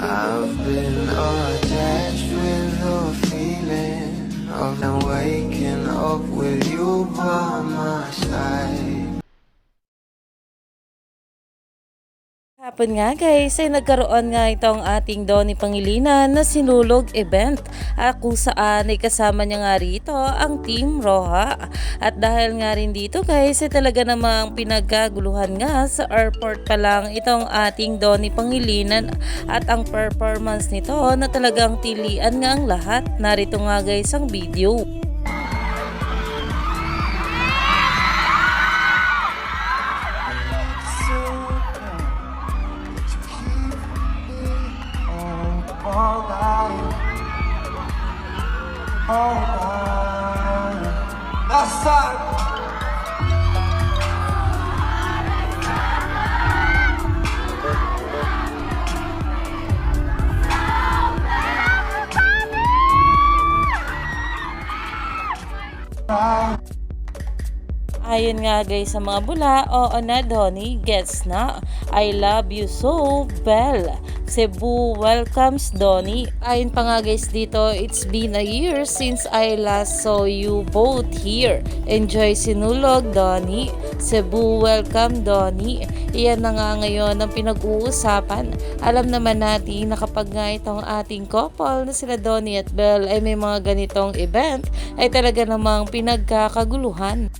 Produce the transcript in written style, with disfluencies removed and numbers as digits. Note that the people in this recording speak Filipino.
I've been attached with the feeling of now waking up with you by my side. Hapon nga guys ay nagkaroon nga itong ating Donnie Pangilinan na sinulog event at kung saan ay kasama niya nga rito ang Team Roja. At dahil nga rin dito guys ay talaga namang pinagkaguluhan nga sa airport pa lang itong ating Donnie Pangilinan at ang performance nito na talagang tilian nga ang lahat. Narito nga guys ang video. Last time. Ayon nga guys sa mga bula, oo na Donnie, gets na. I love you so, Bell. Cebu welcomes Donnie. Ayon pa nga guys dito, it's been a year since I last saw you both here. Enjoy sinulog, Donnie. Cebu welcome, Donnie. Iyan na nga ngayon ang pinag-uusapan. Alam naman natin na kapag nga itong ating couple na sila Donnie at Bell ay may mga ganitong event, ay talaga namang pinagkakaguluhan.